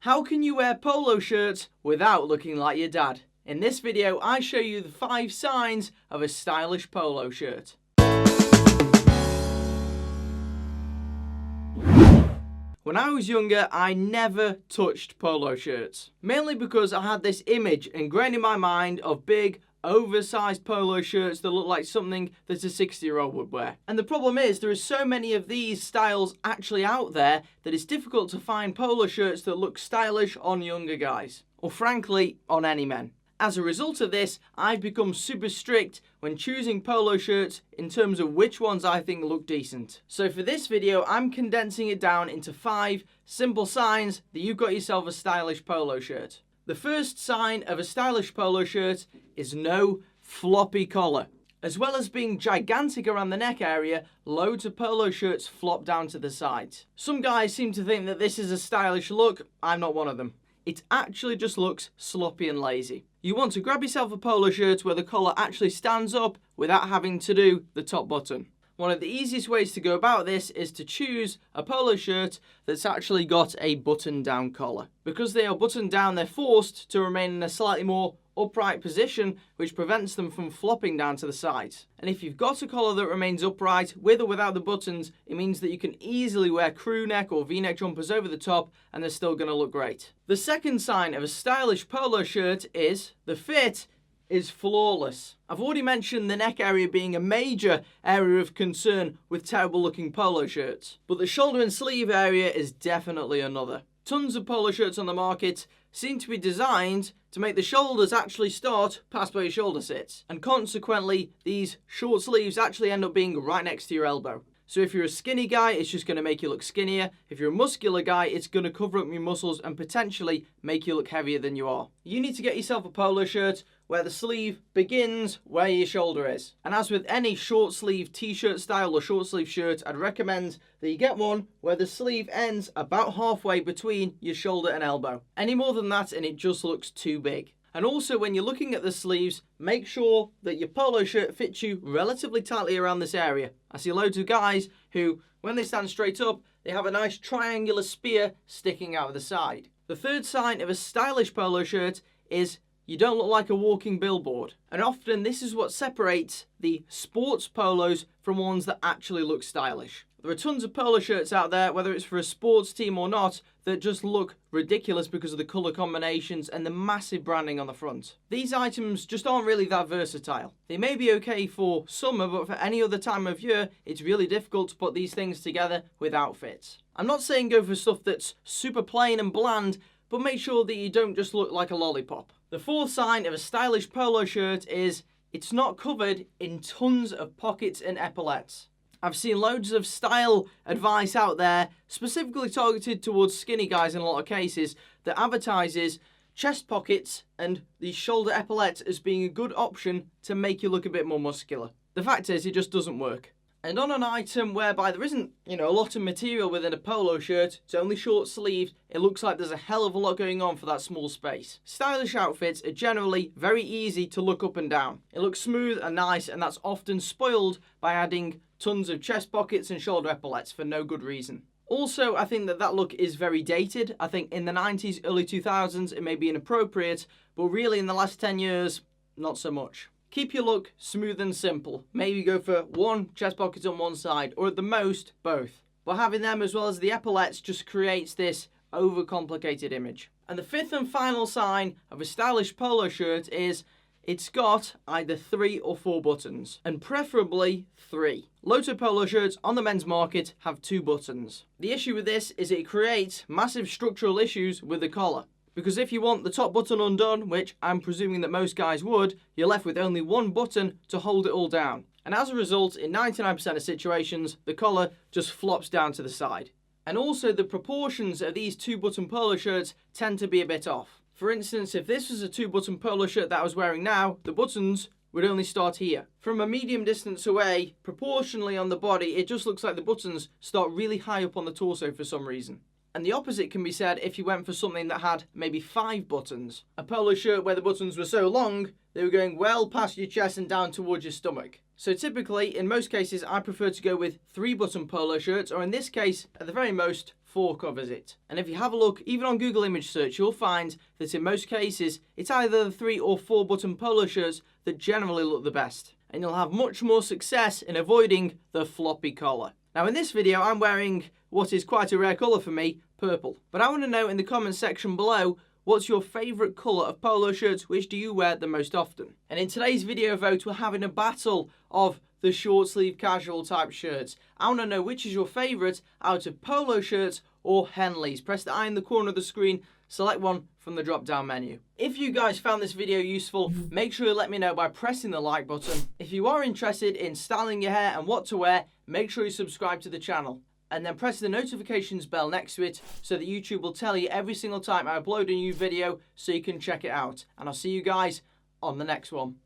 How can you wear polo shirts without looking like your dad? In this video, I show you the 5 signs of a stylish polo shirt. When I was younger, I never touched polo shirts. Mainly because I had this image ingrained in my mind of big, oversized polo shirts that look like something that a 60-year-old would wear. And the problem is, there are so many of these styles actually out there that it's difficult to find polo shirts that look stylish on younger guys. Or frankly, on any men. As a result of this, I've become super strict when choosing polo shirts in terms of which ones I think look decent. So for this video, I'm condensing it down into 5 simple signs that you've got yourself a stylish polo shirt. The first sign of a stylish polo shirt is no floppy collar. As well as being gigantic around the neck area, loads of polo shirts flop down to the sides. Some guys seem to think that this is a stylish look. I'm not one of them. It actually just looks sloppy and lazy. You want to grab yourself a polo shirt where the collar actually stands up without having to do the top button. One of the easiest ways to go about this is to choose a polo shirt that's actually got a button-down collar. Because they are buttoned down, they're forced to remain in a slightly more upright position, which prevents them from flopping down to the sides. And if you've got a collar that remains upright, with or without the buttons, it means that you can easily wear crew neck or v-neck jumpers over the top and they're still going to look great. The second sign of a stylish polo shirt is the fit is flawless. I've already mentioned the neck area being a major area of concern with terrible looking polo shirts, but the shoulder and sleeve area is definitely another. Tons of polo shirts on the market seem to be designed to make the shoulders actually start past where your shoulder sits, and consequently these short sleeves actually end up being right next to your elbow. So if you're a skinny guy, it's just going to make you look skinnier. If you're a muscular guy, it's going to cover up your muscles and potentially make you look heavier than you are. You need to get yourself a polo shirt where the sleeve begins where your shoulder is. And as with any short sleeve t-shirt style or short sleeve shirt, I'd recommend that you get one where the sleeve ends about halfway between your shoulder and elbow. Any more than that and it just looks too big. And also when you're looking at the sleeves, make sure that your polo shirt fits you relatively tightly around this area. I see loads of guys who, when they stand straight up, they have a nice triangular spear sticking out of the side. The third sign of a stylish polo shirt is you don't look like a walking billboard. And often this is what separates the sports polos from ones that actually look stylish. There are tons of polo shirts out there, whether it's for a sports team or not, that just look ridiculous because of the colour combinations and the massive branding on the front. These items just aren't really that versatile. They may be okay for summer, but for any other time of year, it's really difficult to put these things together with outfits. I'm not saying go for stuff that's super plain and bland, but make sure that you don't just look like a lollipop. The fourth sign of a stylish polo shirt is it's not covered in tons of pockets and epaulettes. I've seen loads of style advice out there, specifically targeted towards skinny guys in a lot of cases, that advertises chest pockets and the shoulder epaulettes as being a good option to make you look a bit more muscular. The fact is, it just doesn't work. And on an item whereby there isn't, a lot of material within a polo shirt, it's only short sleeved, it looks like there's a hell of a lot going on for that small space. Stylish outfits are generally very easy to look up and down. It looks smooth and nice, and that's often spoiled by adding tons of chest pockets and shoulder epaulettes for no good reason. Also, I think that look is very dated. I think in the 90s, early 2000s, it may be inappropriate, but really in the last 10 years, not so much. Keep your look smooth and simple. Maybe go for one chest pocket on one side, or at the most, both. But having them as well as the epaulettes just creates this overcomplicated image. And the fifth and final sign of a stylish polo shirt is it's got either 3 or 4 buttons, and preferably 3. Loads of polo shirts on the men's market have 2 buttons. The issue with this is it creates massive structural issues with the collar. Because if you want the top button undone, which I'm presuming that most guys would, you're left with only one button to hold it all down. And as a result, in 99% of situations, the collar just flops down to the side. And also the proportions of these 2-button polo shirts tend to be a bit off. For instance, if this was a 2-button polo shirt that I was wearing now, the buttons would only start here. From a medium distance away, proportionally on the body, it just looks like the buttons start really high up on the torso for some reason. And the opposite can be said if you went for something that had maybe 5 buttons. A polo shirt where the buttons were so long, they were going well past your chest and down towards your stomach. So typically, in most cases, I prefer to go with 3-button polo shirts, or in this case, at the very most, 4 covers it. And if you have a look, even on Google image search, you'll find that in most cases, it's either the 3 or 4-button polo shirts that generally look the best. And you'll have much more success in avoiding the floppy collar. Now in this video, I'm wearing what is quite a rare colour for me, purple. But I want to know in the comments section below, what's your favourite colour of polo shirts? Which do you wear the most often? And in today's video vote, we're having a battle of the short sleeve casual type shirts. I want to know which is your favourite out of polo shirts or Henleys. Press the I in the corner of the screen, select one from the drop down menu. If you guys found this video useful, make sure you let me know by pressing the like button. If you are interested in styling your hair and what to wear, make sure you subscribe to the channel. And then press the notifications bell next to it so that YouTube will tell you every single time I upload a new video so you can check it out. And I'll see you guys on the next one.